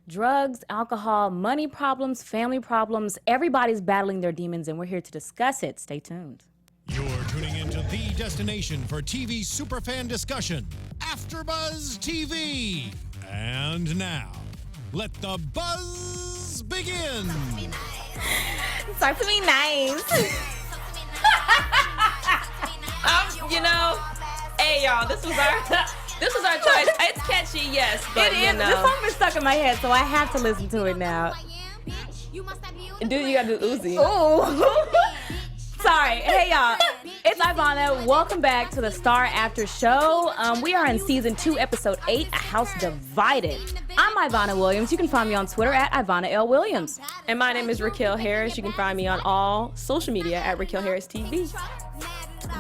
drugs, alcohol, money problems, family problems. Everybody's battling their demons, and we're here to discuss it. Stay tuned. You're tuning into the destination for TV superfan discussion, AFTERBUZZ TV. And now, let the buzz begin. Start to be nice. Hey y'all, this was our choice. It's catchy, yes, but It is. This song been stuck in my head, so I have to listen to it now. Dude, you gotta do Uzi. Ooh. Sorry. Hey, y'all. It's Ivanna. Welcome back to the Star After Show. We are in Season 2, Episode 8, A House Divided. I'm Ivanna Williams. You can find me on Twitter at Ivanna L. Williams. And my name is Raquel Harris. You can find me on all social media at Raquel Harris TV.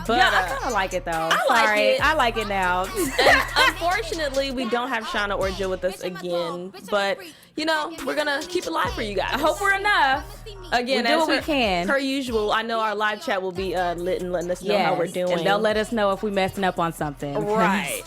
But yeah, I kind of like it, though. I like it now. And unfortunately, we don't have Shauna or Jill with us again. But, we're going to keep it live for you guys. I hope we're enough. Again, we'll do what we can. Per usual, I know our live chat will be lit and letting us know how we're doing. And they'll let us know if we're messing up on something. Right.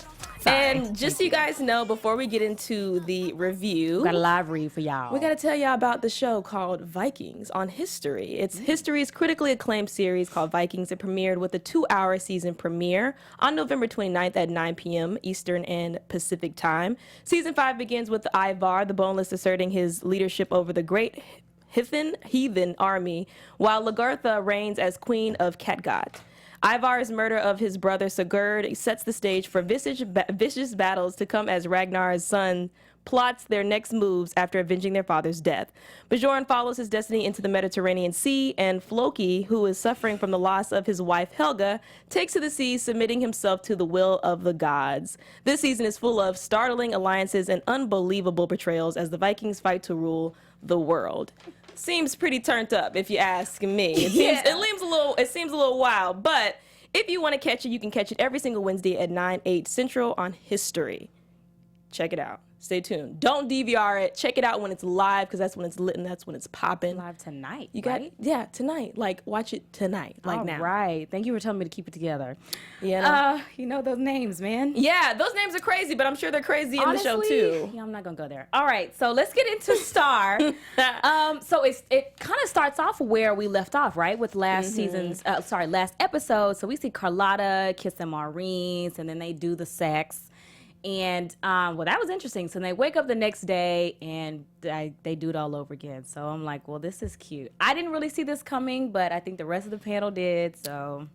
And just so you guys know, before we get into the review, we got a live read for y'all. We got to tell y'all about the show called Vikings on History. It's History's critically acclaimed series called Vikings. It premiered with a 2-hour season premiere on November 29th at 9 p.m. Eastern and Pacific time. Season 5 begins with Ivar, the Boneless, asserting his leadership over the great heathen army, while Lagertha reigns as queen of Kattegat. Ivar's murder of his brother Sigurd sets the stage for vicious battles to come as Ragnar's son plots their next moves after avenging their father's death. Bjorn follows his destiny into the Mediterranean Sea, and Floki, who is suffering from the loss of his wife Helga, takes to the sea, submitting himself to the will of the gods. This season is full of startling alliances and unbelievable betrayals as the Vikings fight to rule the world. Seems pretty turned up, if you ask me. It seems a little wild, but if you want to catch it, you can catch it every single Wednesday at 9/8 Central on History. Check it out. Stay tuned. Don't DVR it. Check it out when it's live, because that's when it's lit and that's when it's popping. Live tonight, tonight. Like, watch it tonight, now. All right. Thank you for telling me to keep it together. Yeah. You know those names, man. Yeah, those names are crazy, but I'm sure they're crazy in the show, too. Yeah, I'm not going to go there. All right, so let's get into Star. So it kind of starts off where we left off, right? With last episode. So we see Carlotta kissing Maureen's, and then they do the sex. And, that was interesting. So they wake up the next day, and they do it all over again. So I'm like, well, this is cute. I didn't really see this coming, but I think the rest of the panel did, so.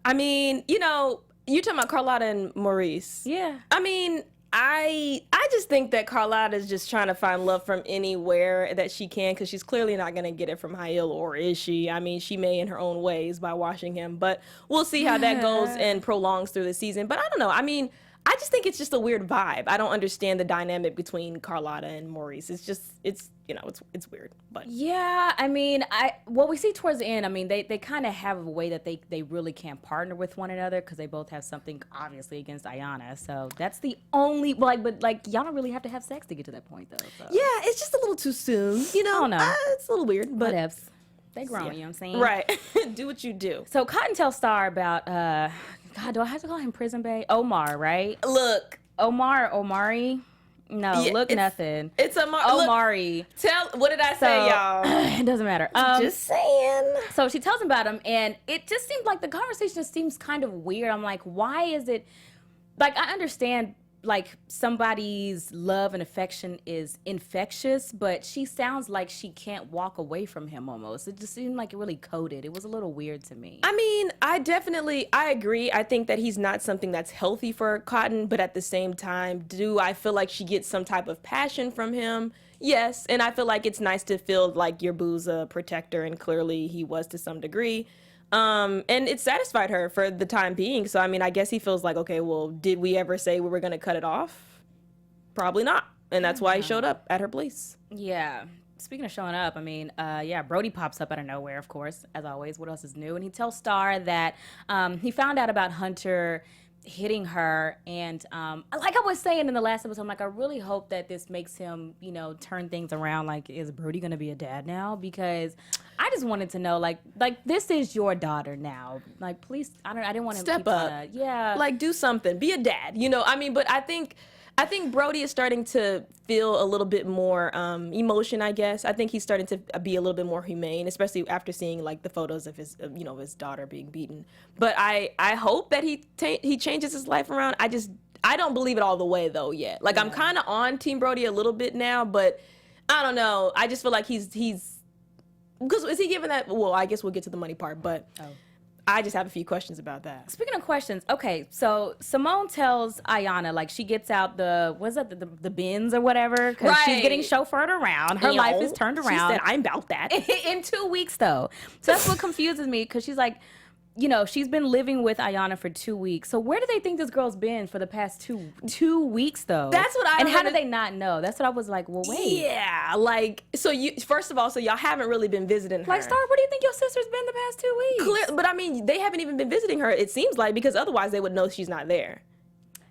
I mean, you're talking about Carlotta and Maurice. Yeah. I mean, I just think that Carlotta is just trying to find love from anywhere that she can, because she's clearly not going to get it from Hail, or is she? I mean, she may in her own ways by washing him, but we'll see how that goes and prolongs through the season. But I don't know. I mean, I just think it's just a weird vibe. I don't understand the dynamic between Carlotta and Maurice. It's weird. But yeah, I mean, what we see towards the end, I mean, they kind of have a way that they really can't partner with one another, because they both have something obviously against Ayanna. So that's the only y'all don't really have to have sex to get to that point, though. So. Yeah, it's just a little too soon. I don't know. It's a little weird, but whatevs. They grown, you know what I'm saying? Right. Do what you do. So Cotton tells Star about God, do I have to call him Prison Bae? Omar, right? Look. Omari? No, yeah, nothing. It's Omari. What did I say, y'all? It doesn't matter. Just saying. So she tells him about him, and it just seemed like the conversation seems kind of weird. I'm like, why is it? Like, I understand, like, somebody's love and affection is infectious, but she sounds like she can't walk away from him almost. It just seemed like it really coded. It was a little weird to me. I mean, I agree. I think that he's not something that's healthy for Cotton, but at the same time, do I feel like she gets some type of passion from him? Yes, and I feel like it's nice to feel like your boo's a protector, and clearly he was to some degree. And it satisfied her for the time being. So, I mean, I guess he feels like, okay, well, did we ever say we were going to cut it off? Probably not. And that's why he showed up at her place. Yeah. Speaking of showing up, I mean, Brody pops up out of nowhere, of course, as always. What else is new? And he tells Star that he found out about Hunter hitting her, and like I was saying in the last episode, I'm like, I really hope that this makes him, turn things around. Like, is Brody gonna be a dad now? Because I just wanted to know, like this is your daughter now. Like, please, I didn't want to step up. Yeah, like, do something, be a dad. I mean, but I think I think Brody is starting to feel a little bit more emotion, I guess. I think he's starting to be a little bit more humane, especially after seeing like the photos of his, of his daughter being beaten. But I hope that he changes his life around. I don't believe it all the way though yet. Like I'm kind of on Team Brody a little bit now, but I don't know. I just feel like he's because is he giving that? Well, I guess we'll get to the money part, but. Oh. I just have a few questions about that. Speaking of questions, okay, so Simone tells Ivanna, like, she gets out the bins or whatever, because she's getting chauffeured around. Her life is turned around. She said, I'm about that. In 2 weeks, though. So that's what confuses me, because she's like, she's been living with Ivanna for 2 weeks. So where do they think this girl's been for the past two weeks, though? That's what I. And how did they not know? That's what I was like. Well, wait. Yeah, like so. First of all, so y'all haven't really been visiting her. Like, Star, where do you think your sister's been the past 2 weeks? But I mean, they haven't even been visiting her. It seems like because otherwise they would know she's not there.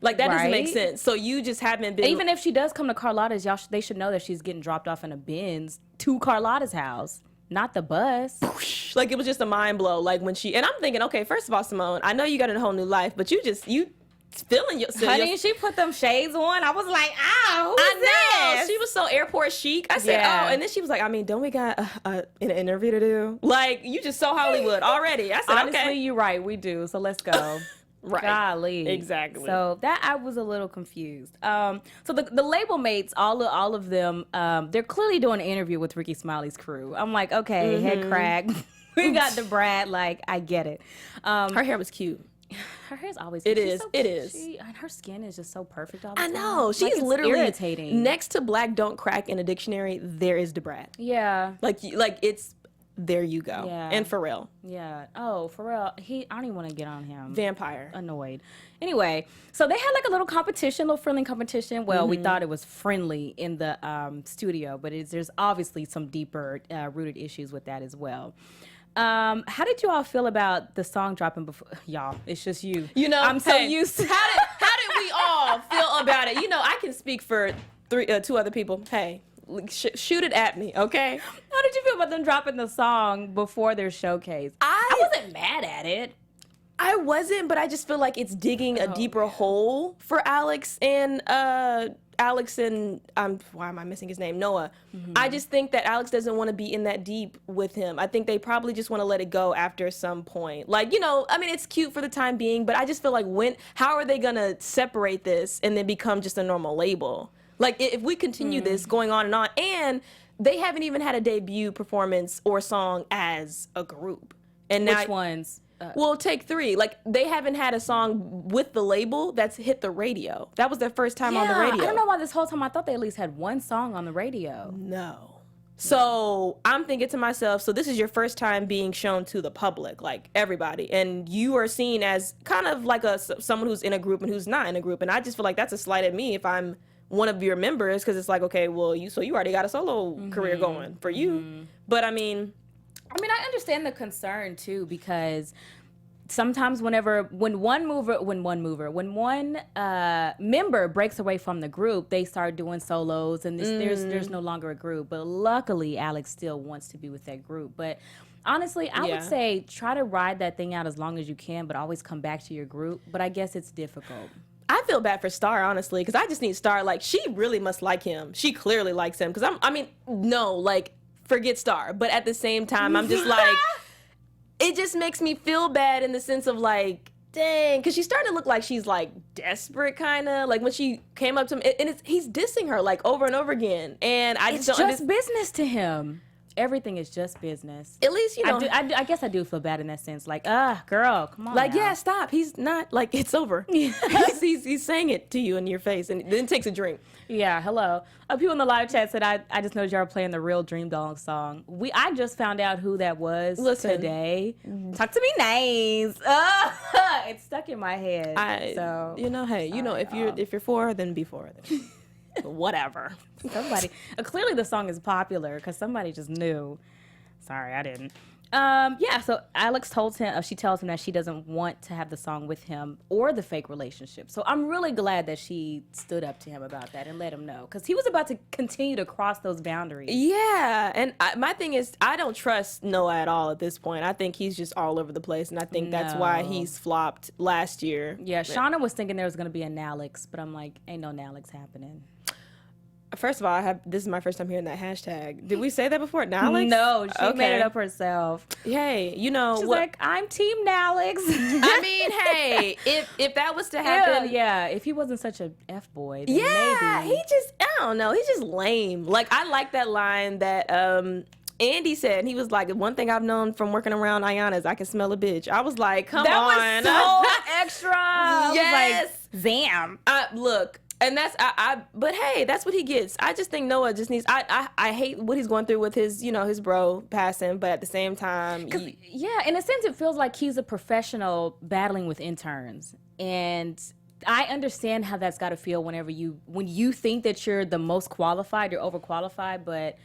Like that doesn't make sense. So you just haven't been. Even if she does come to Carlotta's, they should know that she's getting dropped off in a Benz to Carlotta's house. Not the bus. Like it was just a mind blow. Like when and I'm thinking, okay, first of all, Simone, I know you got a whole new life, but you feeling yourself. Honey, she put them shades on. I was like, ow, who's this? She was so airport chic. I said, oh, and then she was like, I mean, don't we got an interview to do? Like you just so Hollywood already. I said, honestly, okay. You're right. We do. So let's go. Right. Golly. Exactly. So that I was a little confused. So the label mates, all of them, they're clearly doing an interview with Ricky Smiley's crew. I'm like, okay, head crack. We got the Brad. Like, I get it. Her hair was cute. Her hair's always cute. It is. And her skin is just so perfect all the time. I know. She's like, literally irritating. Next to Black Don't Crack in a dictionary, there is the Brad. Yeah. Like it's. There you go. Yeah. And Pharrell. Yeah. Oh, Pharrell. I don't even want to get on him. Vampire. Annoyed. Anyway, so they had like a little competition, little friendly competition. Well, we thought it was friendly in the studio, but there's obviously some deeper rooted issues with that as well. How did you all feel about the song dropping before? Y'all, it's just you. I'm so used to. How did we all feel about it? I can speak for two other people. Hey. Shoot it at me, okay? How did you feel about them dropping the song before their showcase? I wasn't mad at it. I wasn't, but I just feel like it's digging a deeper hole for Alex and why am I missing his name? Noah. I just think that Alex doesn't want to be in that deep with him. I think they probably just want to let it go after some point. Like, I mean, it's cute for the time being, but I just feel like how are they gonna separate this and then become just a normal label? Like, if we continue this going on, and they haven't even had a debut performance or song as a group. And now, which ones? Well, take 3. Like, they haven't had a song with the label that's hit the radio. That was their first time on the radio. I don't know why this whole time I thought they at least had one song on the radio. No. So I'm thinking to myself, so this is your first time being shown to the public, like everybody, and you are seen as kind of like someone who's in a group and who's not in a group. And I just feel like that's a slight at me if I'm one of your members, because it's like, okay, well, you already got a solo career going for you. But I mean, I understand the concern too, because sometimes when one member breaks away from the group, they start doing solos, and there's no longer a group. But luckily, Alex still wants to be with that group. But honestly, I would say try to ride that thing out as long as you can, but always come back to your group. But I guess it's difficult. I feel bad for Star, honestly, because I just need Star. Like, she really must like him. She clearly likes him. Because forget Star. But at the same time, I'm just like, it just makes me feel bad in the sense of like, dang. Because she's starting to look like she's like desperate, kind of. Like when she came up to him, and he's dissing her like over and over again. And it's just business to him. Everything is just business. At least, I guess I do feel bad in that sense. Like, girl, come on. Like, now. yeah, stop. He's not, like, it's over. he's saying it to you in your face, and then takes a drink. Yeah, hello. People in the live chat said, I just know y'all are playing the real Dream Doll song. I just found out who that was today. Talk to me nice. It's stuck in my head. If you're for her, then be for her. Whatever. Somebody. Clearly the song is popular because somebody just knew. Sorry, I didn't. Yeah, so Alex told him, she tells him that she doesn't want to have the song with him or the fake relationship. So I'm really glad that she stood up to him about that and let him know, because he was about to continue to cross those boundaries. Yeah, and my thing is, I don't trust Noah at all at this point. I think he's just all over the place, and I think that's why he's flopped last year. Yeah, Shauna was thinking there was going to be a Nalix, but I'm like, ain't no Nalix happening. First of all, this is my first time hearing that hashtag. Did we say that before? Nalix? No, she made it up herself. Hey, you know She's like, I'm Team Nalix. I mean, hey, if that was to happen, yeah, if he wasn't such a F boy, then maybe. he just, I don't know, he's just lame. Like, I like that line that Andy said, and he was like, one thing I've known from working around Ivanna is I can smell a bitch. I was like, come on. That was so extra. Yes. I was like, Zam. Look. And that's but hey, that's what he gets. I just think Noah just needs. I hate what he's going through with his his bro passing, but at the same time, yeah, in a sense, it feels like he's a professional battling with interns, and I understand how that's got to feel when you think that you're the most qualified, you're overqualified, but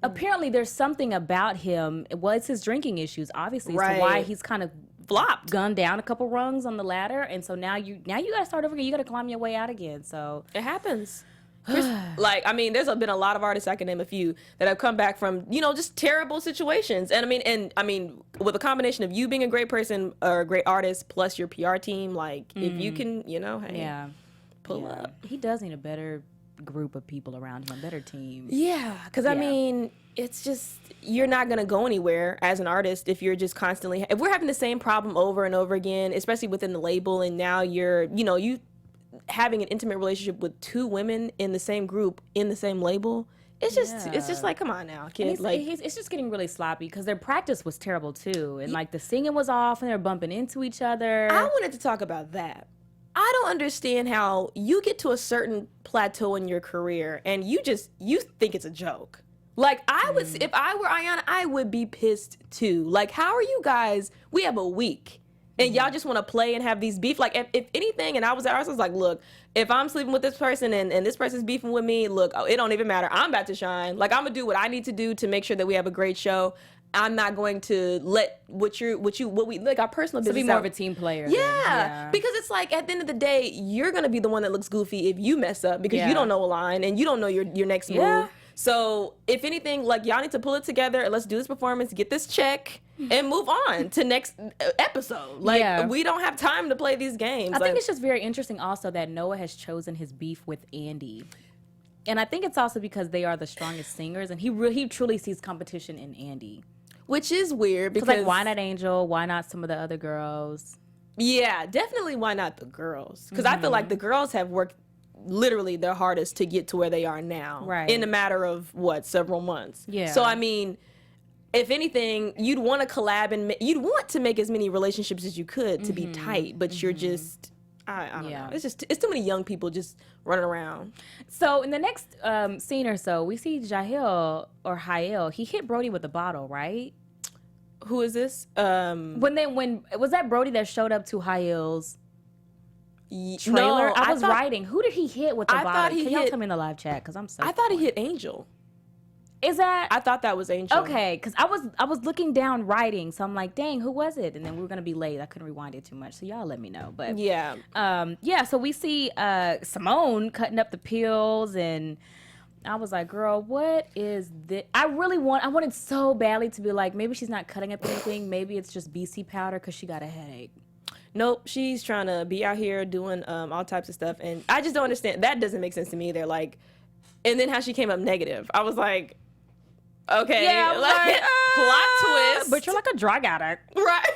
apparently there's something about him. Well, it's his drinking issues, obviously, as to why he's kind of flopped, gone down a couple rungs on the ladder, and so now you got to start over again. You got to climb your way out again. So it happens. Like, I mean, there's been a lot of artists, I can name a few, that have come back from just terrible situations. And I mean, with a combination of you being a great person or a great artist plus your PR team, like if you can, hey, pull up. He does need a better group of people around him, better team. Yeah, because I mean, it's just, you're not going to go anywhere as an artist if you're just constantly, if we're having the same problem over and over again, especially within the label, and now you're, you having an intimate relationship with two women in the same group, in the same label, it's just like, come on now, kid. It's just getting really sloppy because their practice was terrible too. And like the singing was off and they're bumping into each other. I wanted to talk about that. I don't understand how you get to a certain plateau in your career and you think it's a joke. Like, if I were Ivanna, I would be pissed too. Like, how are you guys, we have a week and y'all just want to play and have these beef? Like, if anything, and I was like, look, if I'm sleeping with this person and this person's beefing with me, look, it don't even matter. I'm about to shine. Like, I'm going to do what I need to do to make sure that we have a great show. I'm not going to let what we like our personal business. To be more of a team player. Yeah, because it's like at the end of the day, you're gonna be the one that looks goofy if you mess up because you don't know a line and you don't know your next move. So if anything, like y'all need to pull it together and let's do this performance, get this check, and move on to next episode. Like we don't have time to play these games. I think it's just very interesting also that Noah has chosen his beef with Andy. And I think it's also because they are the strongest singers, and he truly sees competition in Andy. Which is weird because, like, why not Angel? Why not some of the other girls? Yeah, definitely why not the girls? Because I feel like the girls have worked literally their hardest to get to where they are now. Right. In a matter of, several months. Yeah. So, I mean, if anything, you'd want to collab and you'd want to make as many relationships as you could to be tight, but you're just... I don't know. It's too many young people just running around. So in the next scene or so, we see Jael or Hael. He hit Brody with a bottle, right? Who is this? When was that Brody that showed up to Hael's trailer? No, I was writing. Who did he hit with the bottle? Can y'all tell me in the live chat? Because I'm so. I thought he hit Angel. Is that? I thought that was Angel. Okay, because I was looking down writing, so I'm like, dang, who was it? And then we were gonna be late. I couldn't rewind it too much, so y'all let me know. But so we see Simone cutting up the pills, and I was like, girl, what is this? I wanted so badly to be like, maybe she's not cutting up anything. Maybe it's just BC powder because she got a headache. Nope, she's trying to be out here doing all types of stuff, and I just don't understand. That doesn't make sense to me either. Like, and then how she came up negative. I was like. Okay, like, plot twist. But you're like a drug addict. Right.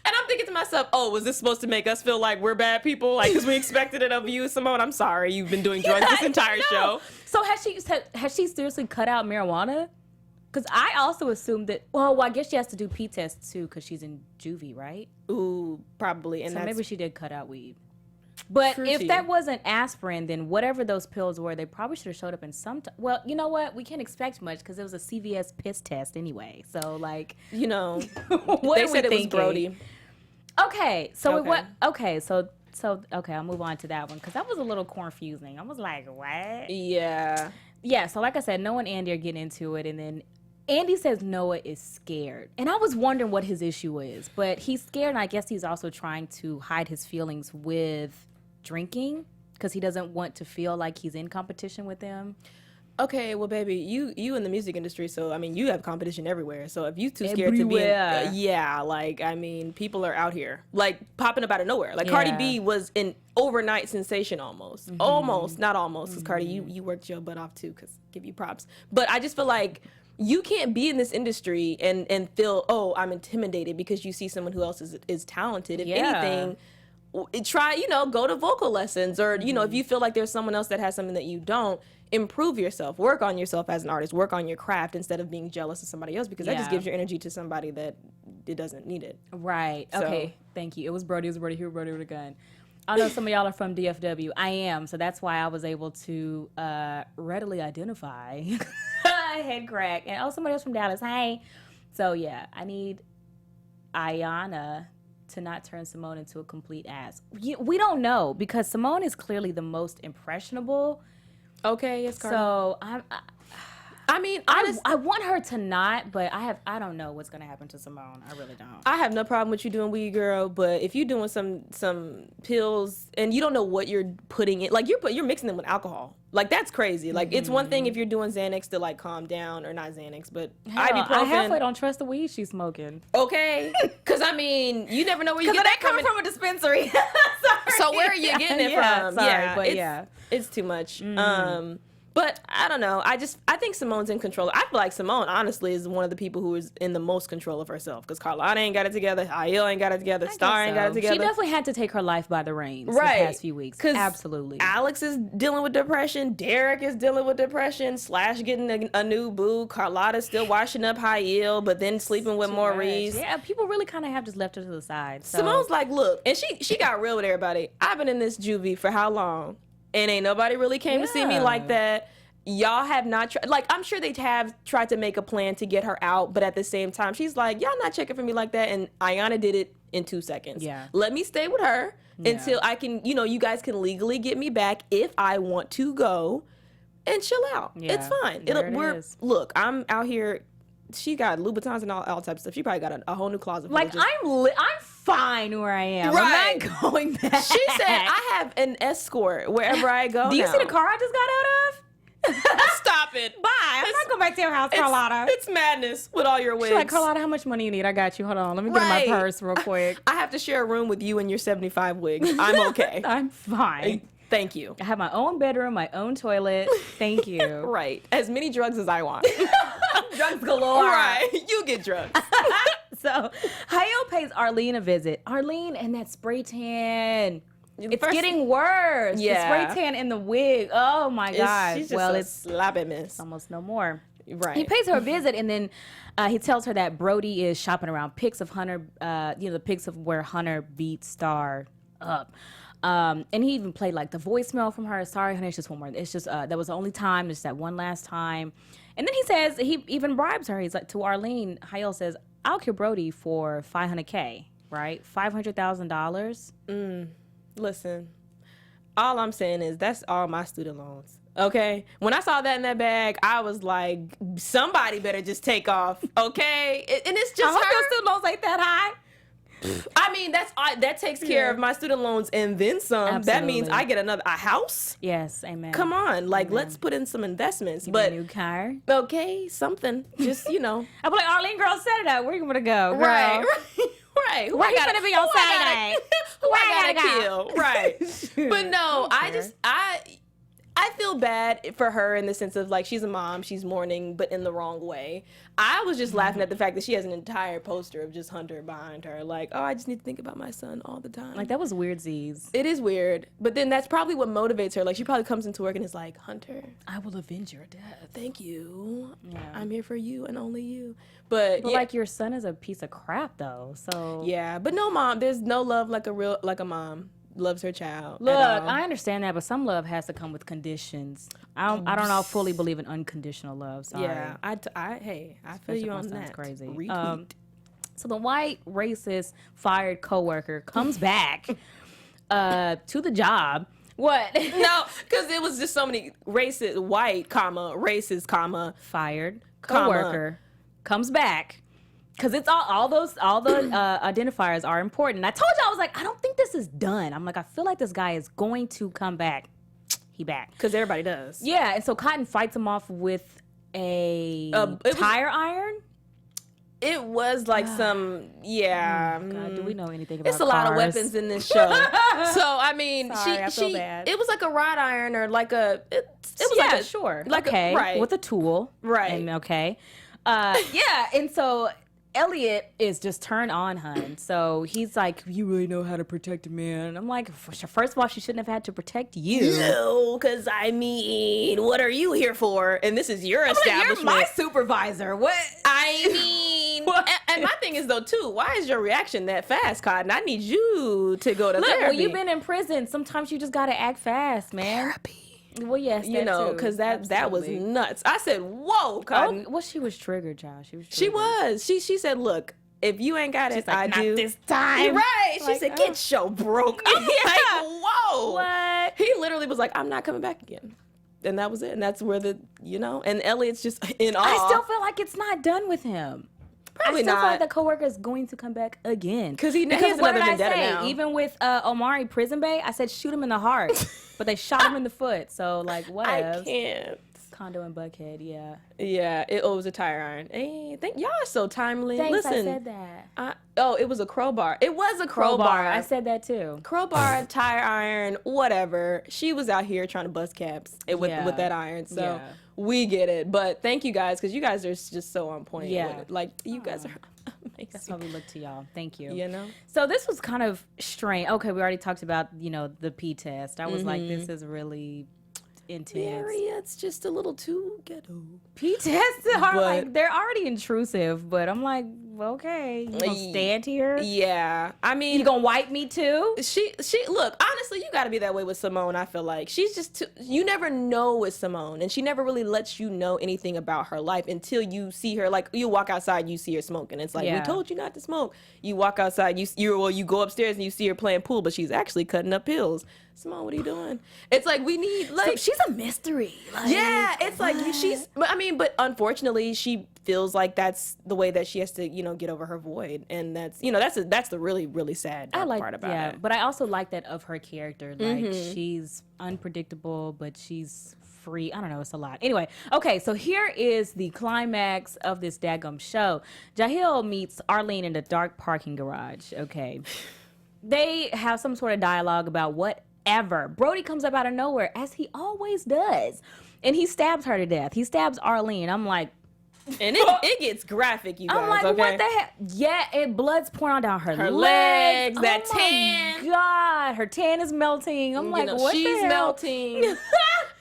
And I'm thinking to myself, oh, was this supposed to make us feel like we're bad people? Like, because we expected it of you, Simone. I'm sorry. You've been doing drugs this entire show. So has she seriously cut out marijuana? Because I also assumed that, well, I guess she has to do P tests, too, because she's in juvie, right? Ooh, probably. And so maybe she did cut out weed. But if that wasn't aspirin, then whatever those pills were, they probably should have showed up in some... Well, you know what? We can't expect much because it was a CVS piss test anyway. So, like... what they said it was Brody. Okay. So I'll move on to that one because that was a little confusing. I was like, what? Yeah. Yeah, so like I said, Noah and Andy are getting into it, and then Andy says Noah is scared. And I was wondering what his issue is. But he's scared, and I guess he's also trying to hide his feelings with drinking because he doesn't want to feel like he's in competition with them. Okay, well, baby, you in the music industry, so, I mean, you have competition everywhere. So if you too scared to be people are out here, like, popping up out of nowhere. Like, Cardi B was an overnight sensation almost. Mm-hmm. Almost, not almost, because Cardi, you worked your butt off, too, because give you props. But I just feel like you can't be in this industry and feel, oh, I'm intimidated because you see someone who else is talented. If anything, try, go to vocal lessons, or, if you feel like there's someone else that has something that you don't, improve yourself, work on yourself as an artist, work on your craft instead of being jealous of somebody else, because that just gives your energy to somebody that it doesn't need it. Right. So. Okay. Thank you. It was Brody with a gun. I know some of y'all are from DFW. I am, so that's why I was able to readily identify head crack. And somebody else from Dallas. Hey. So yeah, I need Ivanna to not turn Simone into a complete ass. We don't know, because Simone is clearly the most impressionable. Okay, yes, Cardi. So I want her to not, but I don't know what's gonna happen to Simone. I really don't. I have no problem with you doing weed, girl, but if you're doing some pills and you don't know what you're putting in, like you're mixing them with alcohol, like that's crazy. Like it's one thing if you're doing Xanax to like calm down, or not Xanax, but ibuprofen. I halfway don't trust the weed she's smoking. Okay, because I mean you never know where you get that coming from a dispensary. So where are you getting it from? Sorry, it's too much. But I don't know. I think Simone's in control. I feel like Simone, honestly, is one of the people who is in the most control of herself. Because Carlotta ain't got it together. Aiel ain't got it together. Star ain't got it together. She definitely had to take her life by the reins the past few weeks. Absolutely. Alex is dealing with depression. Derek is dealing with depression. Slash getting a new boo. Carlotta's still washing up Aiel, but then sleeping with Maurice. Yeah, people really kind of have just left her to the side. So. Simone's like, look, and she got real with everybody. I've been in this juvie for how long? And ain't nobody really came to see me like that. Y'all have not tried. Like, I'm sure they have tried to make a plan to get her out, but at the same time, she's like, y'all not checking for me like that. And Ivanna did it in 2 seconds. Yeah. Let me stay with her until I can, you guys can legally get me back if I want to go and chill out. Yeah. It's fine. Look, I'm out here. She got Louboutins and all types of stuff. She probably got a whole new closet. Like, I'm fine where I am. Right. I'm not going back. She said, I have an escort wherever I go. Do you see the car I just got out of? Stop it. Bye. I'm not going back to your house, Carlotta. It's madness with all your wigs. She's like, Carlotta, how much money you need? I got you. Hold on. Let me get in my purse real quick. I have to share a room with you and your 75 wigs. I'm okay. I'm fine. Thank you. I have my own bedroom, my own toilet. Thank you. Right. As many drugs as I want. Drugs galore. Right. You get drugs. So, Aiel pays Arlene a visit. Arlene and that spray tan. It's getting worse. Yeah. The spray tan and the wig. Oh my God. She's just it's sloppy miss. Almost no more. Right. He pays her a visit, and then he tells her that Brody is shopping around pics of Hunter, the pics of where Hunter beat Star up. And he even played like the voicemail from her. Sorry, honey, it's just one more. It's just that was the only time. It's that one last time. And then he says he even bribes her. He's like, to Arlene, Aiel says, I'll kill Brody for $500K, right? $500,000. Listen, all I'm saying is that's all my student loans. Okay? When I saw that in that bag, I was like, somebody better just take off. Okay? And it's just I hope your student loans ain't that high. I mean, that takes care of my student loans and then some. Absolutely. That means I get a house. Yes, amen. Come on, like let's put in some investments. But a new car. Okay, something. Just I'm like, Arlene, girl, set it up. Where you gonna go, girl? Right. Who I gotta be on Saturday? Who I gotta kill? Right. But no, I feel bad for her in the sense of like she's a mom, she's mourning, but in the wrong way. I was just laughing at the fact that she has an entire poster of just Hunter behind her. Like, oh, I just need to think about my son all the time. Like, that was weird, Z's. It is weird. But then that's probably what motivates her. Like, she probably comes into work and is like, Hunter, I will avenge your death. Thank you. Yeah. I'm here for you and only you. But like, your son is a piece of crap, though. So yeah, but no mom. There's no love like a mom loves her child. Look, I understand that, but some love has to come with conditions. I don't know. I fully believe in unconditional love. Sorry. Yeah, I feel you on that. Crazy. Retweet. So the white racist fired coworker comes back to the job. What? No, because it was just so many racist white, racist, fired coworker. comes back. Because it's all the identifiers are important. I told you, I was like, I don't think this is done. I'm like, I feel like this guy is going to come back. He back. Because everybody does. Yeah, and so Cotton fights him off with a tire iron. It was like some, yeah. God, do we know anything about It's a lot of weapons in this show. So, I mean, I feel bad. it was like a rod iron or like a, it was yeah, like a, sure. like okay, right. with a tool. Right. And okay. Yeah, and so Elliot is just turned on hun. So he's like, you really know how to protect a man. And I'm like, first of all, she shouldn't have had to protect you. No, because I mean, what are you here for? And this is your establishment. You're my supervisor. What? I mean, and my thing is though too, why is your reaction that fast, Cotton? I need you to go to Look, therapy. when you've been in prison, sometimes you just gotta act fast, man. Therapy. Well, yes, You know, because that was Absolutely. nuts. I said, "Whoa, Cotton." Oh, well, she was triggered, child. She was. She Triggered. was. She said, "Look, if you ain't got it, like, I "Not do." this time. Right. She Like, said, oh. "Get your broke." I'm like, "Whoa." What? He literally was like, "I'm not coming back again," and that was it. And that's where and Elliot's just in awe. I still feel like it's not done with him. Probably I still not. feel like the coworker is going to come back again. Because he has what another did I vendetta say? now. Even with Omari Prison Bay, I said shoot him in the heart, but they shot him in the foot. So like, whatever. I can't. Condo and Buckhead, yeah. Yeah, it was a tire iron. Hey, y'all are so timely. Thanks, Listen, I said that. it was a crowbar. It was a crowbar. I said that too. Crowbar, tire iron, whatever. She was out here trying to bust caps with Yeah. that iron. So Yeah. we get it. But thank you guys, because you guys are just so on point. Yeah. With it. Like, you guys are That's amazing. why we look to y'all. Thank you. You know? So this was kind of strange. Okay, we already talked about, the P test. I was like, this is really intense. It's just a little too ghetto. P tests are But- like, they're already intrusive, but I'm like, okay, you gonna stand here? Yeah. I mean, You gonna wipe me too? she look, honestly, you got to be that way with Simone. I feel like she's just you never know with Simone, and she never really lets you know anything about her life until you see her. Like, you walk outside, you see her smoking. It's like, Yeah. we told you not to smoke. You walk outside, you go upstairs and you see her playing pool, but she's actually cutting up pills. Simone, what are you doing? It's like, we need like She's a mystery. Like, yeah, it's like but unfortunately, she feels like that's the way that she has to, get over her void, and that's the really, really sad part about it. But I also like that of her character. Like, she's unpredictable, but she's free. I don't know, it's a lot. Anyway, okay, so here is the climax of this daggum show. Jahil meets Arlene in the dark parking garage. Okay. They have some sort of dialogue about whatever. Brody comes up out of nowhere, as he always does, and he stabs her to death. He stabs Arlene. I'm like, And it gets graphic, you guys. I'm like, okay? what the heck? Yeah, and blood's pouring down her legs, Oh that my tan. God, her tan is melting. I'm like, what she's the hell? melting,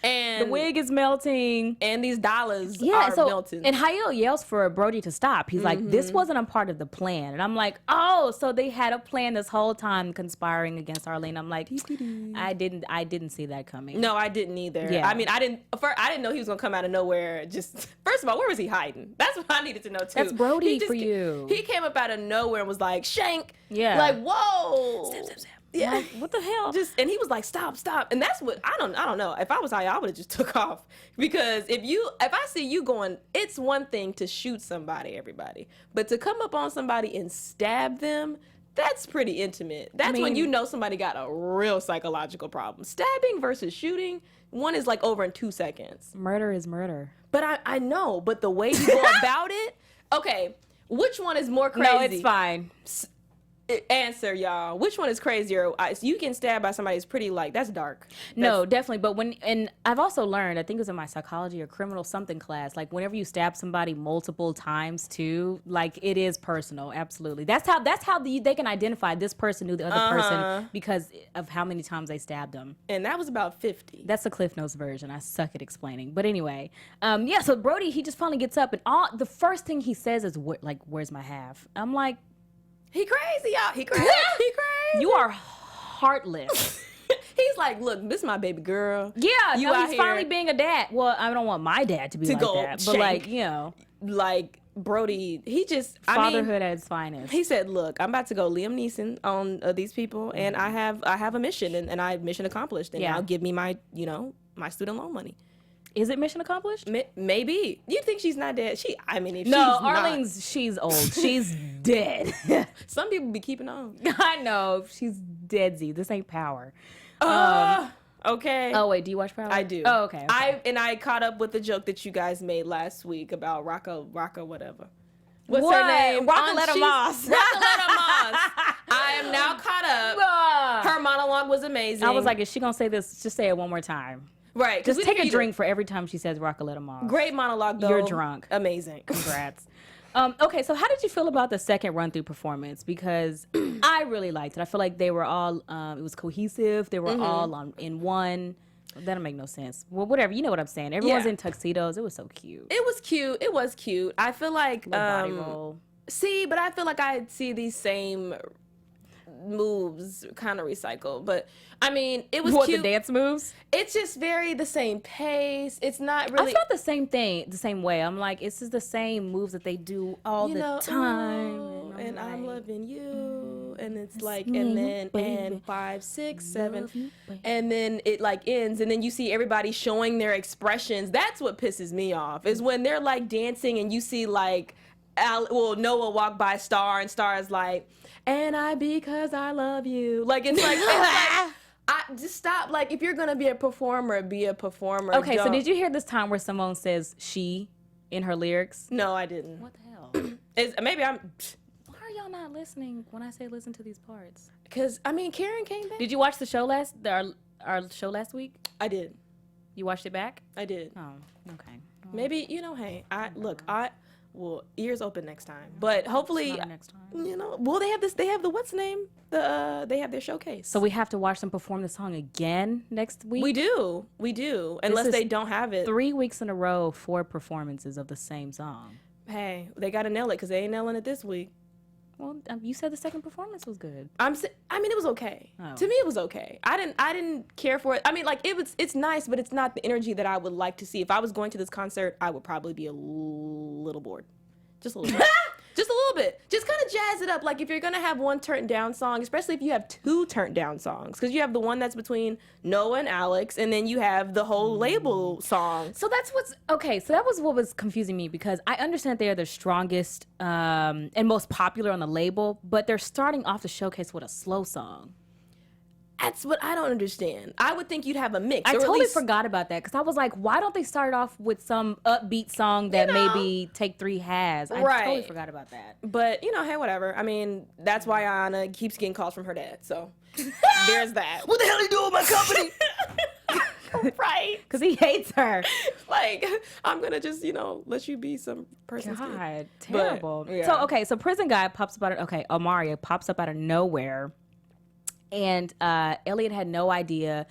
and The wig is melting. and these dollars Yeah, are so melting. and Hayil yells for Brody to stop. He's like, "This wasn't a part of the plan." And I'm like, "Oh, so they had a plan this whole time, conspiring against Arlene." I'm like, I didn't see that coming. No, I didn't either. Yeah. I mean, I didn't know he was gonna come out of nowhere. Just first of all, where was he hiding? That's what I needed to know too. That's Brody He just for you. He came up out of nowhere and was like, "Shank." Yeah. Like, whoa. Snap. Yeah. Like, what the hell? And he was like, stop. And that's what I don't know. If I was high, I would have just took off, because if I see you going, it's one thing to shoot somebody, everybody, but to come up on somebody and stab them, that's pretty intimate. That's when you know somebody got a real psychological problem. Stabbing versus shooting, one is like over in 2 seconds. Murder is murder. But I know, but the way you go about it, okay, which one is more crazy? No, it's fine. Answer, y'all. Which one is crazier? You getting stabbed by somebody is pretty, like, that's dark. No, definitely. But and I've also learned, I think it was in my psychology or criminal something class, like whenever you stab somebody multiple times too, like it is personal. Absolutely. That's how they can identify this person knew the other person because of how many times they stabbed them. And that was about 50. That's the Cliff Notes version. I suck at explaining. But anyway, yeah. So Brody, he just finally gets up and the first thing he says is "Where's my half?" I'm like, He crazy, y'all. He crazy. He crazy. you are heartless. He's like, look, this is my baby girl. Yeah, you no, out he's here finally being a dad. Well, I don't want my dad to be to like go that, but shank. Like Brody, he just fatherhood at its finest. He said, look, I'm about to go Liam Neeson on these people, and I have a mission, and I have mission accomplished, and Yeah. now give me my my student loan money. Is it mission accomplished? Maybe. You think she's not dead? If she's Arlene's, she's old. She's dead. Some people be keeping on. I know. She's deadsy. This ain't Power. Okay. Oh, wait. Do you watch Power? I do. Oh, okay. I caught up with the joke that you guys made last week about Raquel whatever. What's What? her name? Raquel Moss. Raquel Moss. I am now caught up. Her monologue was amazing. I was like, is she going to say this? Just say it one more time. Right. Just take a drink for every time she says Raquel Moss. Great monologue, though. You're drunk. Amazing. Congrats. Okay, so how did you feel about the second run-through performance? Because I really liked it. I feel like they were all, it was cohesive. They were all in one. That don't make no sense. Well, whatever. You know what I'm saying. Everyone's in tuxedos. It was so cute. It was cute. It was cute. I feel like, body roll. See, but I feel like I see these same moves kind of recycled. But I mean, it was cute. The dance moves? It's just very the same pace. It's not really. I felt the same thing, the same way. I'm like, it's just the same moves that they do all the time. Oh, and I'm loving you. And it's like, and then, and 5, 6, 7. And then it like ends. And then you see everybody showing their expressions. That's what pisses me off, is when they're like dancing and you see like, Noah walk by Star and Star is like, and because I love you. Like, it's like, I just stop. Like, if you're gonna be a performer, be a performer. Okay, so did you hear this time where Simone says she in her lyrics? No, I didn't. What the hell? Maybe I'm. Why are y'all not listening when I say listen to these parts? Because I mean, Karen came back. Did you watch the show our show last week? I did. You watched it back? I did. Oh, okay. Well, maybe hey, well, ears open next time. But hopefully, next time. Well, they have the what's name? They have their showcase. So we have to watch them perform the song again next week? We do. Unless they don't have it. 3 weeks in a row, 4 performances of the same song. Hey, they got to nail it because they ain't nailing it this week. Well, you said the second performance was good. I mean, it was okay. Oh. To me, it was okay. I didn't care for it. I mean, like, it's nice, but it's not the energy that I would like to see. If I was going to this concert, I would probably be a little bored. Just a little bit. Just a little bit. Just kind of jazz it up. Like, if you're going to have one turned down song, especially if you have 2 turned down songs, because you have the one that's between Noah and Alex, and then you have the whole label song. So that's so that was what was confusing me, because I understand they are the strongest and most popular on the label, but they're starting off the showcase with a slow song. That's what I don't understand. I would think you'd have a mix. I totally forgot about that, because I was like, why don't they start off with some upbeat song that maybe Take 3 has? I totally forgot about that. But, hey, whatever. I mean, that's why Anna keeps getting calls from her dad, so there's that. What the hell are you doing with my company? Right. Because he hates her. Like, I'm going to just, let you be some person's kid. God, terrible. But, yeah. So Prison Guy pops up Amaria pops up out of nowhere. And Elliot had no idea.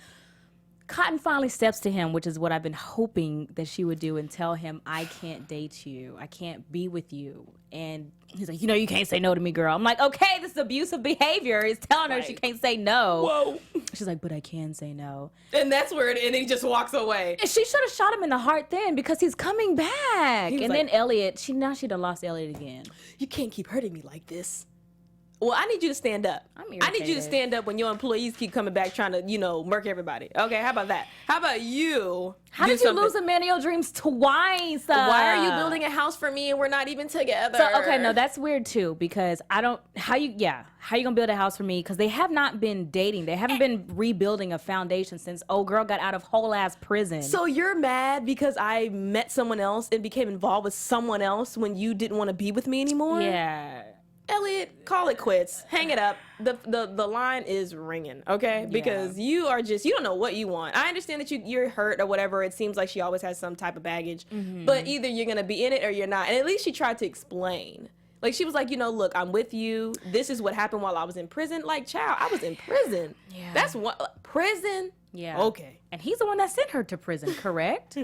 Cotton finally steps to him, which is what I've been hoping that she would do, and tell him, I can't date you. I can't be with you. And he's like, you can't say no to me, girl. I'm like, okay, this is abusive behavior. He's telling her she can't say no. Whoa. She's like, but I can say no. And that's where and he just walks away. And she should have shot him in the heart then, because he's coming back. And then Elliot, she done lost Elliot again. You can't keep hurting me like this. Well, I need you to stand up. I need you to stand up when your employees keep coming back trying to, murk everybody. Okay, how about that? How about you? How did you lose a man of your dreams twice? Why are you building a house for me and we're not even together? So, okay, no, that's weird too, because how you gonna build a house for me? Because they have not been dating. They haven't been rebuilding a foundation since old girl got out of whole ass prison. So you're mad because I met someone else and became involved with someone else when you didn't want to be with me anymore? Yeah. Elliot, call it quits. Hang it up. The line is ringing, okay? Because you don't know what you want. I understand that you're hurt or whatever. It seems like she always has some type of baggage. Mm-hmm. But either you're going to be in it or you're not. And at least she tried to explain. Like, she was like, look, I'm with you. This is what happened while I was in prison. Like, child, I was in prison. Yeah. That's what, prison? Yeah. Okay. And he's the one that sent her to prison, correct?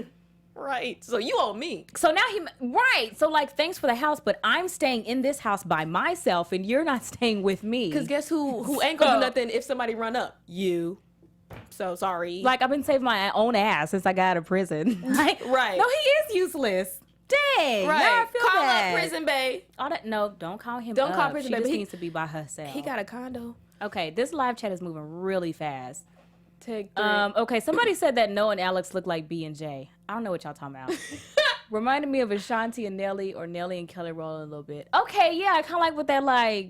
Right. So you owe me. So now So like, thanks for the house, but I'm staying in this house by myself and you're not staying with me. Because guess who ain't gonna do nothing if somebody run up? You. So sorry. Like, I've been saving my own ass since I got out of prison. Like, right. No, he is useless. Dang. Right. Now I feel call bad. up Prison Bay. No, don't call him Don't up. call Prison She Bay. just needs to be by herself. He got a condo. Okay, this live chat is moving really fast. Take 3. Okay, somebody said that Noah and Alex look like B and J. I don't know what y'all talking about. Reminded me of Ashanti and Nelly, or Nelly and Kelly Rowland a little bit. Okay, yeah, I kind of like with that like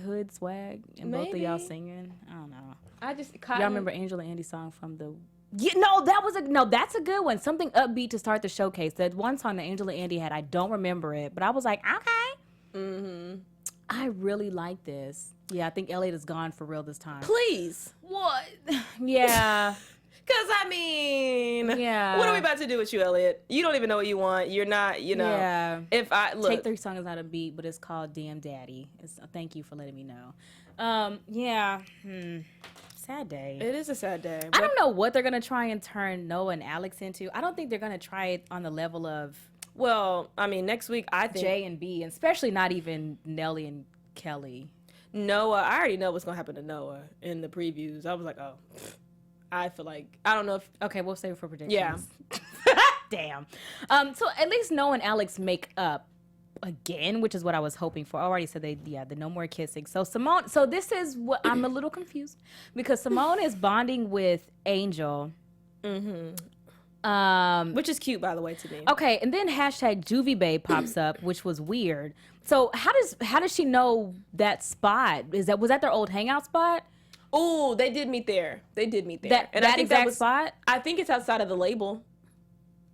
hood swag and both of y'all singing. I don't know. I just y'all remember Angel and Andy's song from the. Yeah, no, that's a good one. Something upbeat to start the showcase. That one song that Angel and Andy had, I don't remember it, but I was like, okay. Mm-hmm. I really like this. Yeah, I think Elliot is gone for real this time. Please. What? Yeah. Because, I mean, yeah. What are we about to do with you, Elliot? You don't even know what you want. You're not, you know. Yeah. If I, look. Take 3 song is not a beat, but it's called Damn Daddy. Thank you for letting me know. Yeah. Sad day. It is a sad day. I don't know what they're going to try and turn Noah and Alex into. I don't think they're going to try it on the level of. Well, I mean, next week, I think. J and B, and especially not even Nelly and Kelly. Noah, I already know what's going to happen to Noah in the previews. I was like, oh. I feel like, I don't know if. Okay, we'll save it for predictions. Yeah. Damn. So at least Noah and Alex make up again, which is what I was hoping for. I already said the no more kissing. So this is what I'm a little confused because Simona is bonding with Angel. Mm-hmm. Which is cute, by the way, to me. Okay, and then #JuvieBabe pops up, which was weird. So how does she know that spot? Was that their old hangout spot? Oh, they did meet there. And that I think exact spot? I think it's outside of the label.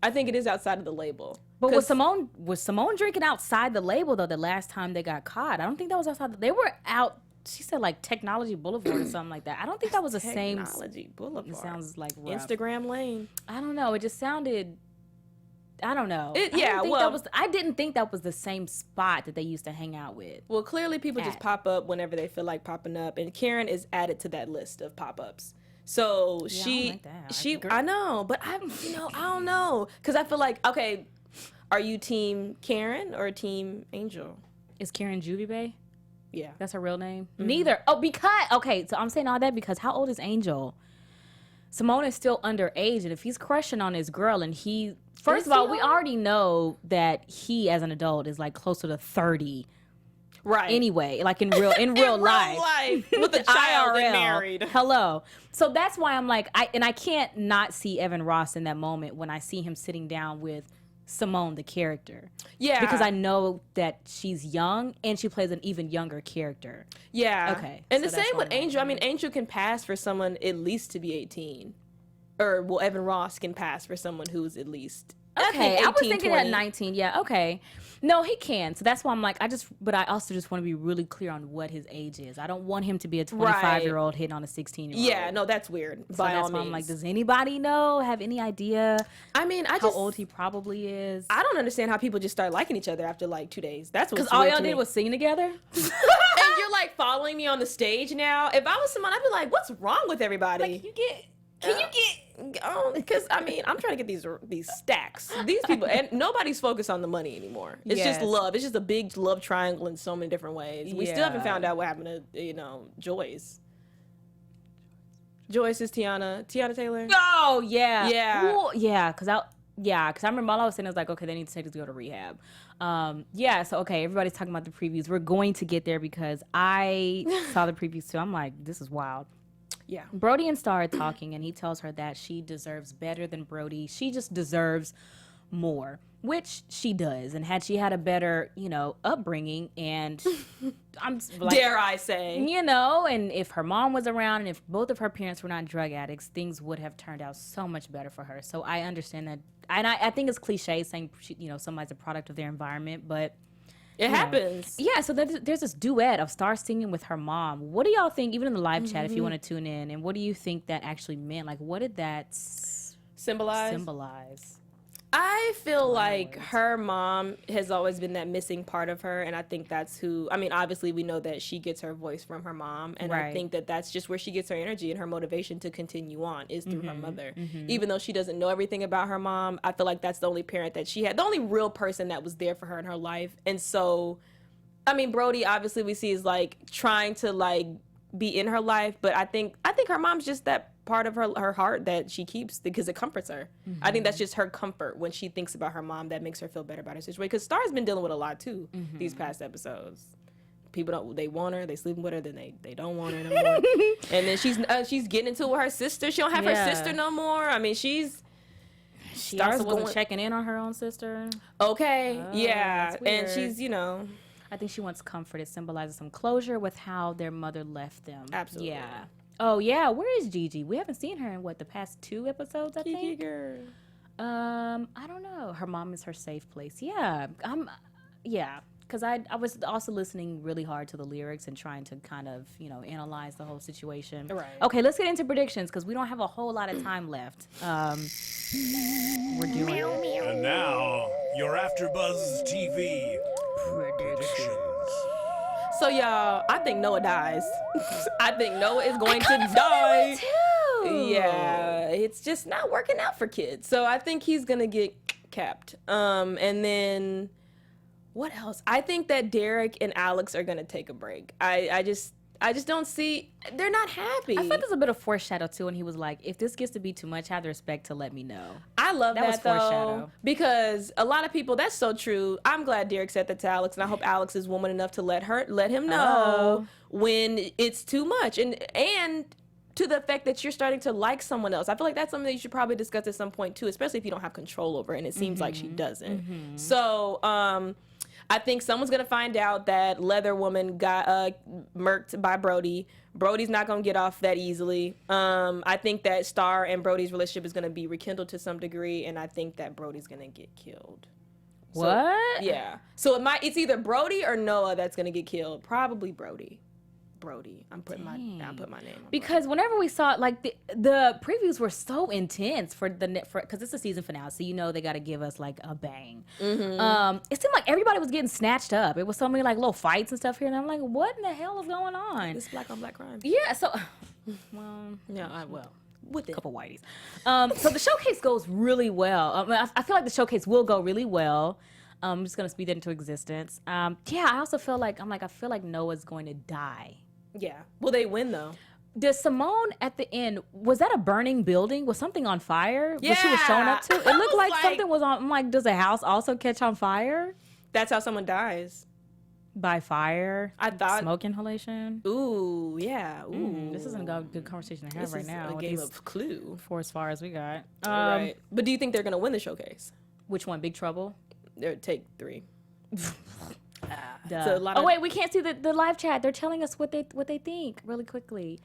I think it is outside of the label. But was Simone drinking outside the label though? The last time they got caught, I don't think that was outside. They were out. She said like Technology Boulevard or something like that. I don't think that was the same. Technology Boulevard. It sounds like rough. Instagram lane. I don't know. It just sounded. I don't know. I didn't think that was the same spot that they used to hang out with. Well, clearly people just pop up whenever they feel like popping up, and Karen is added to that list of pop-ups. So I know, but I don't know, because I feel like, okay, are you team Karen or team Angel? Is Karen JuvieBabe? Yeah, that's her real name. Mm-hmm. Neither. Oh, so I'm saying all that because how old is Angel? Simone is still underage, and if he's crushing on his girl, and first of all, we already know that he, as an adult, is like closer to 30. Right. Anyway, like in real life. With a child and married. Hello. So that's why I'm like, I can't not see Evan Ross in that moment when I see him sitting down with Simone, the character. Yeah. Because I know that she's young and she plays an even younger character. Yeah. Okay. And so the same with Angel. I mean, Angel can pass for someone at least to be 18. Or, well, Evan Ross can pass for someone who's at least. Okay, 18, I was thinking 20. At 19. Yeah, okay. No, he can. So that's why I'm like, but I also just want to be really clear on what his age is. I don't want him to be a 25-year-old hitting on a 16-year-old. Yeah, no, that's weird. So that's why I'm like, does anybody know? Have any idea? I mean, how old he probably is? I don't understand how people just start liking each other after like 2 days. That's because all y'all did was sing together. And you're like following me on the stage now. If I was someone, I'd be like, what's wrong with everybody? Like, can you get? Because I mean, I'm trying to get these stacks. These people, and nobody's focused on the money anymore. It's just love. It's just a big love triangle in so many different ways. We still haven't found out what happened to Joyce. Joyce is Tiana Taylor. Oh yeah, yeah, well, yeah. Because I remember all I was saying was like, okay, they need to take this girl to rehab. So okay, everybody's talking about the previews. We're going to get there because I saw the previews too. I'm like, this is wild. Yeah. Brody and Star are talking, and he tells her that she deserves better than Brody. She just deserves more, which she does. And had she had a better, upbringing, and I'm like, dare I say, and if her mom was around, and if both of her parents were not drug addicts, things would have turned out so much better for her. So I understand that, and I think it's cliche saying, somebody's a product of their environment, but. It happens. Yeah, so there's this duet of Star singing with her mom. What do y'all think, even in the live chat, if you want to tune in, and what do you think that actually meant? Like, what did that symbolize? I feel like her mom has always been that missing part of her, and I think that's who, I mean, obviously we know that she gets her voice from her mom, and I think that that's just where she gets her energy and her motivation to continue on is through her mother. Even though she doesn't know everything about her mom, I feel like that's the only parent that she had, the only real person that was there for her in her life. And so, I mean, Brody, obviously we see is like trying to like be in her life, but I think her mom's just that part of her heart that she keeps because it comforts her. I think that's just her comfort when she thinks about her mom that makes her feel better about her situation. Because Star's been dealing with a lot too these past episodes. people they want her, they sleeping with her, then they don't want her no more. And then she's getting into it with her sister. She don't have her sister no more. I mean, she also wasn't checking in on her own sister. Okay, That's weird. and she's I think she wants comfort. It symbolizes some closure with how their mother left them. Absolutely. Yeah. Oh yeah, where is Gigi? We haven't seen her in the past 2 episodes, I think. girl. I don't know. Her mom is her safe place. Yeah. Because I was also listening really hard to the lyrics and trying to kind of, analyze the whole situation. Right. Okay, let's get into predictions because we don't have a whole lot of time left. We're doing it. And now, your AFTERBUZZ TV predictions. So y'all, I think Noah dies. I think Noah is going to die. Too. Yeah, it's just not working out for kids. So I think he's gonna get capped. And then what else? I think that Derek and Alex are gonna take a break. I just don't see. They're not happy. I feel like there's a bit of foreshadow too, and he was like, "If this gets to be too much, have the respect to let me know." I love that was though, foreshadow. because a lot of people. That's so true. I'm glad Derek said that to Alex, and I hope Alex is woman enough to let him know when it's too much, and to the effect that you're starting to like someone else. I feel like that's something that you should probably discuss at some point too, especially if you don't have control over it, and it seems like she doesn't. So, I think someone's gonna find out that Leather Woman got murked by Brody. Brody's not gonna get off that easily. I think that Star and Brody's relationship is gonna be rekindled to some degree, and I think that Brody's gonna get killed. What? Yeah. So it's either Brody or Noah that's gonna get killed. Probably Brody. I'm putting my name on Because whenever we saw like the previews were so intense because it's a season finale, so they got to give us like a bang. It seemed like everybody was getting snatched up. It was so many like little fights and stuff here, and I'm like, what in the hell is going on? This black on black crime. Yeah. So, With it. couple whiteys. So the showcase goes really well. I feel like the showcase will go really well. I'm just gonna speed it into existence. I also feel like I feel like Noah's going to die. Yeah. Will they win though? Does Simone at the end, was that a burning building? Was something on fire? Yeah. What she was showing up to? It I looked was like something was on. I'm like, does a house also catch on fire? That's how someone dies. By fire? I thought. Smoke inhalation? Ooh, yeah. Ooh. This isn't a good conversation to have This right is now. a game of Clue. 4 as far as we got. Right. But do you think they're gonna win the showcase? Which one? Big Trouble? They're take 3. Duh. a lot of- Wait, we can't see the live chat. They're telling us what they think really quickly.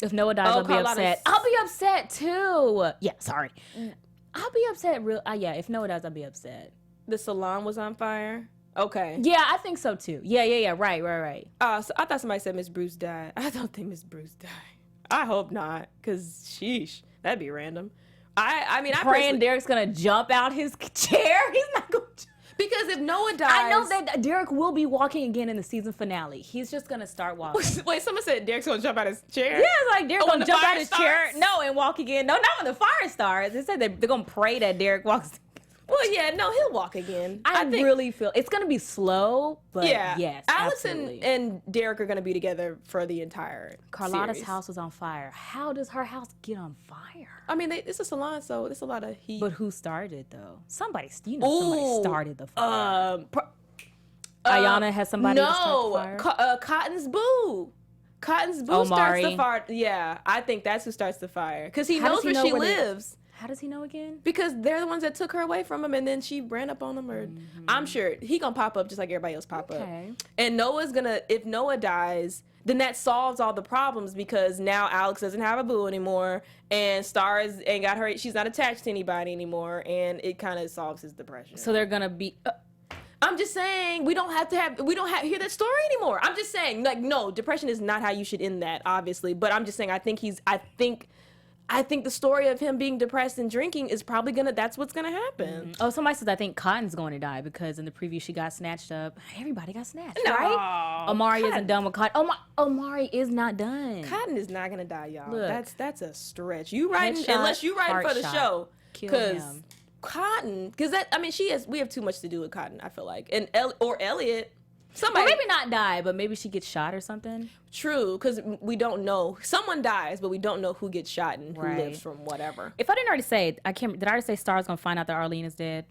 If Noah dies, I'll be upset. I'll be upset too. Yeah, sorry. I'll be upset. If Noah dies, I'll be upset. The salon was on fire. Okay. Yeah, I think so too. Yeah. Right. So I thought somebody said Miss Bruce died. I don't think Miss Bruce died. I hope not, cause sheesh, that'd be random. I mean, praying Derek's gonna jump out his chair. He's not going to. Because if Noah dies, I know that Derek will be walking again in the season finale. He's just gonna start walking. Wait, someone said Derek's gonna jump out his chair. Yeah, it's like Derek's gonna jump out his chair. starts? No, and walk again. No, not when the fire starts. They said they're gonna pray that Derek walks. Well, yeah, no, he'll walk again. I think, really feel it's gonna be slow, but yeah, yes, Alex absolutely. and Derek are gonna be together for the entire Carlotta's series. house was on fire. How does her house get on fire? I mean, it's a salon, so there's a lot of heat. But who started it though? Somebody started the fire. Ayanna has somebody to start the fire? Cotton's Boo. Cotton's Boo starts the fire. Yeah, I think that's who starts the fire. Because he knows where she lives. How does he know again? Because they're the ones that took her away from him, and then she ran up on him. Or I'm sure he gonna pop up just like everybody else pop up. And Noah's gonna, if Noah dies, then that solves all the problems because now Alex doesn't have a boo anymore, and Stars ain't got her. She's not attached to anybody anymore, and it kind of solves his depression. So they're gonna be. I'm just saying we don't have hear that story anymore. I'm just saying, like, no, depression is not how you should end that, obviously. But I'm just saying, I think the story of him being depressed and drinking is probably that's what's gonna happen. Oh, somebody says I think Cotton's going to die because in the preview she got snatched up. Everybody got snatched, right? Amari isn't done with Cotton. Amari is not done. Cotton is not gonna die, y'all. Look, that's a stretch. Unless you writing for the show, because Cotton, we have too much to do with Cotton. I feel like, and Elliot. Somebody, maybe not die, but maybe she gets shot or something. True, because we don't know. Someone dies, but we don't know who gets shot and who lives from whatever. If I didn't already say, did I already say Star's gonna find out that Arlene is dead?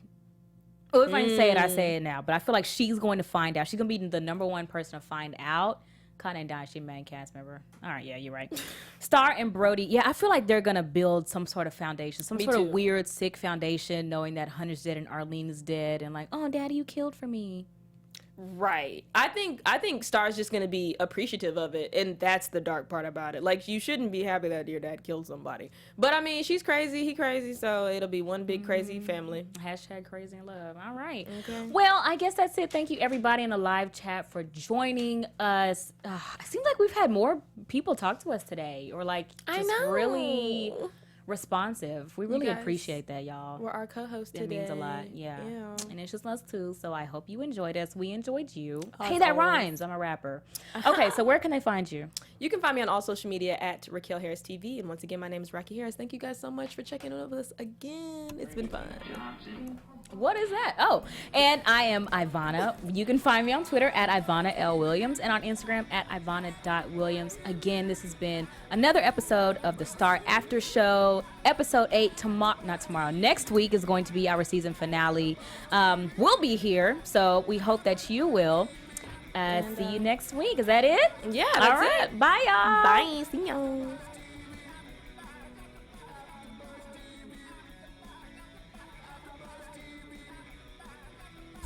Well, if I can say it, I say it now. But I feel like she's going to find out. She's going to be the number one person to find out. Kind of die, she main cast member. All right, yeah, you're right. Star and Brody, yeah, I feel like they're going to build some sort of foundation, some sort of weird, sick foundation, knowing that Hunter's dead and Arlene is dead, and like, oh, Daddy, you killed for me. Right. I think Star's just gonna be appreciative of it, and that's the dark part about it. Like, you shouldn't be happy that your dad killed somebody. But I mean, she's crazy, he crazy, so it'll be one big crazy family. Hashtag crazy in love. All right. Okay. Well, I guess that's it. Thank you everybody in the live chat for joining us. It seems like we've had more people talk to us today, or like just really responsive. We really appreciate that, y'all. We're our co-host today. It means a lot. Yeah. And it's just us two, so I hope you enjoyed us. We enjoyed you. As Hey, that always. rhymes. I'm a rapper. Okay, so where can they find you? You can find me on all social media at Raquel Harris TV. And once again, my name is Raquel Harris. Thank you guys so much for checking in with us again. It's been fun. What is that? Oh, and I am Ivanna. You can find me on Twitter at Ivanna L. Williams and on Instagram at Ivanna.Williams. Again, this has been another episode of the Star After Show. Episode 8 next week is going to be our season finale. We'll be here, so we hope that you will. See you next week. Is that it? Yeah, that's All right. it. Bye, y'all. Bye. See y'all.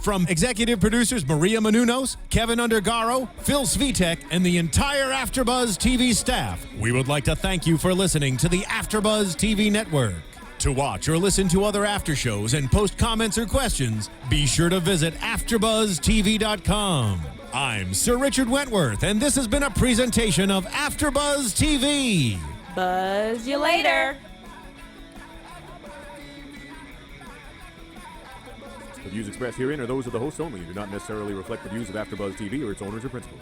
From executive producers Maria Menounos, Kevin Undergaro, Phil Svitek, and the entire AfterBuzz TV staff, we would like to thank you for listening to the AfterBuzz TV network. To watch or listen to other after shows and post comments or questions, be sure to visit AfterBuzzTV.com. I'm Sir Richard Wentworth, and this has been a presentation of AfterBuzz TV. Buzz you later. The views expressed herein are those of the hosts only and do not necessarily reflect the views of AfterBuzz TV or its owners or principals.